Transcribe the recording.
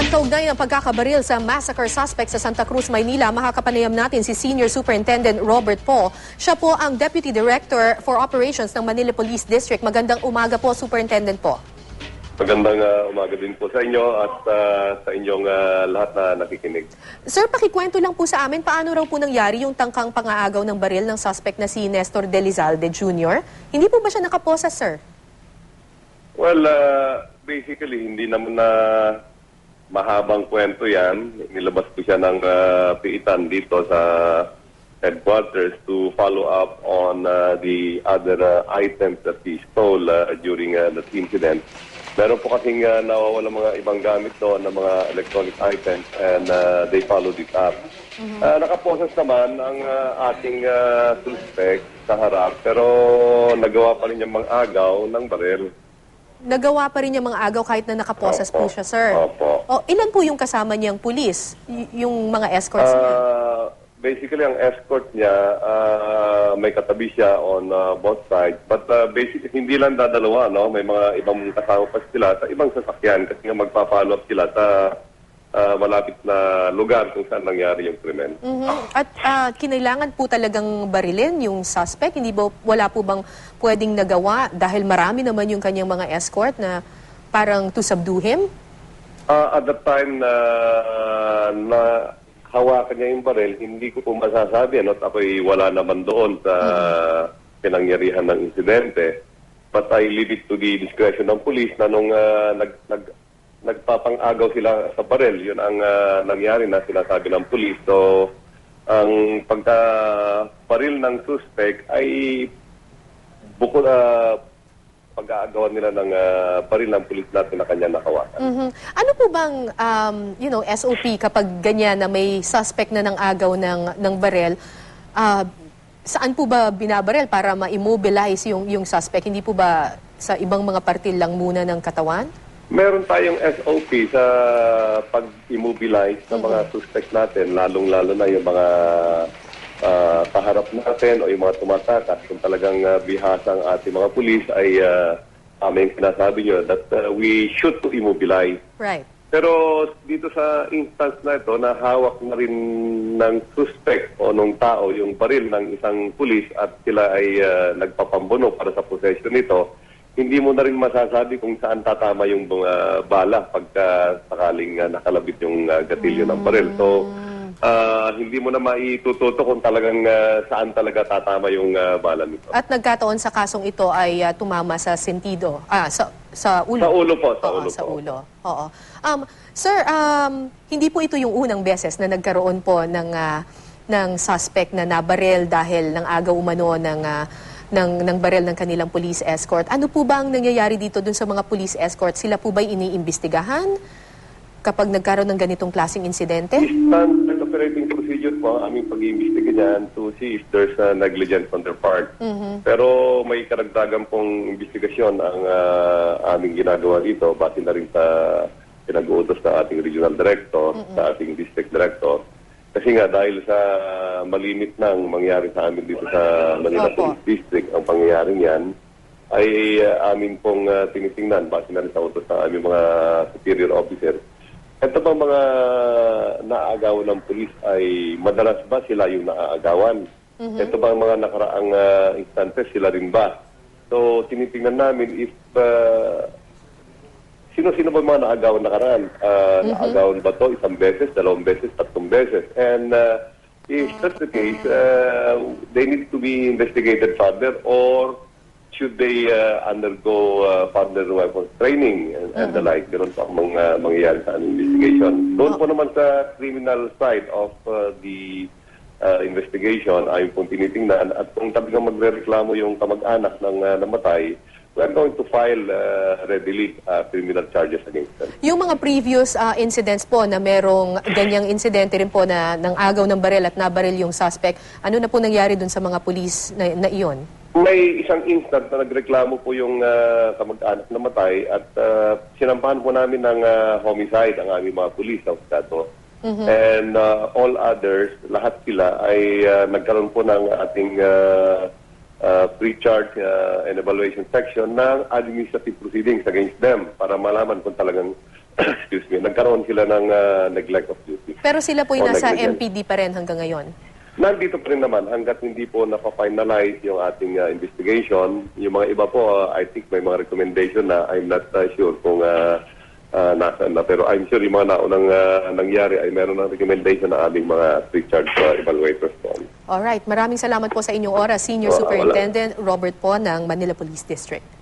Kaugnay ng pagkakabaril sa massacre suspect sa Santa Cruz, Maynila, makakapanayam natin si Senior Superintendent Robert Poe. Siya po ang Deputy Director for Operations ng Manila Police District. Magandang umaga po, Superintendent po. Magandang umaga din po sa inyo at sa inyong lahat na nakikinig. Sir, pakikwento lang po sa amin, paano raw po nangyari yung tangkang pangaagaw ng baril ng suspect na si Nestor Delizalde Jr.? Hindi po ba siya nakaposa, sir? Well, basically, hindi naman na mahabang kwento yan. Nilabas ko siya ng piitan dito sa headquarters to follow up on the other items that he stole during that incident. Meron po kasing nawawala mga ibang gamit doon ng mga electronic items and they followed it up. Nakaposes naman ang ating suspect sa harap pero nagawa pa rin niyang mag-agaw ng baril. Nagawa pa rin niya mga agaw kahit na nakaposes po siya, sir. Opo. O, ilan po yung kasama niyang pulis? Yung mga escorts niya? Basically, ang escort niya, may katabi siya on both sides. But basically, hindi lang dadalawa, no? May mga ibang kasama pa sila sa ibang sasakyan kasi nga magpa-follow up sila sa malapit na lugar kung saan nangyari yung krimen. At kinailangan po talagang barilin yung suspect? Hindi ba, wala po bang pwedeng nagawa dahil marami naman yung kanyang mga escort na parang to subdue him? At that time na hawakan niya yung baril, hindi ko po masasabi, ano, ako'y wala naman doon sa pinangyarihan ng insidente. But I leave it to the discretion ng police na nung nagpapang-agaw sila sa baril, yun ang nangyari na sinasabi ng police. So, ang pagka-baril ng suspect ay bukod pag-aagawan nila ng baril ng pulis natin na kanya nakawakan. Ano po bang SOP kapag ganyan na may suspect na ng agaw ng baril? Saan po ba binabaril para ma-immobilize yung suspect? Hindi po ba sa ibang mga partil lang muna ng katawan? Meron tayong SOP sa pag-immobilize ng mga suspect natin, lalong-lalo na yung mga kaharap natin o yung mga tumatakas. Kung talagang bihasa ang ating mga pulis ay aming sinasabi nyo that we shoot to immobilize. Right. Pero dito sa instance na ito, nahawak na rin ng suspect o ng tao yung baril ng isang pulis at sila ay nagpapambuno para sa possession nito, hindi mo na rin masasabi kung saan tatama yung bala pagka sakaling nakalabit yung gatilyo ng baril. So, hindi mo na maitututo kung talagang saan talaga tatama yung bala nito. At nagkataon sa kasong ito ay tumama sa sentido, sa ulo. Sa ulo po, Sa ulo. Oo. Sir, hindi po ito yung unang beses na nagkaroon po ng suspect na nabaril dahil ng agaw umano ng baril ng kanilang police escort. Ano po ba ang nangyayari dito dun sa mga police escort? Sila po ba'y iniimbestigahan kapag nagkaroon ng ganitong klaseng insidente? Standard operating procedure po ang aming pag-iimbestiga dyan to see if there's negligence on their part. Pero may karagdagan pong investigasyon ang aming ginagawa dito base na rin sa pinag-uutos ng ating regional director, sa ating district director. Kasi nga dahil sa malimit nang mangyari sa amin dito sa Manila Police District, ang pangyayaring yan ay amin pong tinitingnan base na rin sa utos ng aming mga superior officers. Ito bang mga naaagawan ng pulis ay madalas ba sila yung naaagawan? Ito bang mga nakaraang instances sila rin ba? So, tinitingnan namin if sino-sino ba mga naagawan nakaraan? Naagawan ba to isang beses, dalawang beses, tatlong beses? And if that's the case, they need to be investigated further or should they undergo further weapons training and the like? Ganun po ang mangyayari sa investigation. Doon po naman sa criminal side of the investigation ay pong tinitingnan at kung talagang magre-reklamo yung kamag-anak ng namatay, we are going to file readily criminal charges against them. Yung mga previous incidents po na merong ganyang insidente rin po na ng agaw ng baril at nabaril yung suspect, ano na po nangyari dun sa mga pulis na iyon? May isang instant na nagreklamo po yung kamag-anak na matay at sinampahan po namin ng homicide ang aming mga pulis sa Estado. And all others, lahat sila ay nagkaroon po ng ating pre-charge and evaluation section ng administrative proceedings against them para malaman kung talagang excuse me, nagkaroon sila ng neglect of duty. Pero sila po ay O nasa negligence. MPD pa rin hanggang ngayon. Nandito pa rin naman hanggat hindi po napafinalize yung ating investigation. Yung mga iba po, I think may mga recommendation na I'm not sure kung nasaan na. Pero I'm sure yung mga naunang nangyari ay meron ng recommendation na aming mga pre-charge evaluators po. Alright, maraming salamat po sa inyong oras, Senior Wala. Superintendent Robert po ng Manila Police District.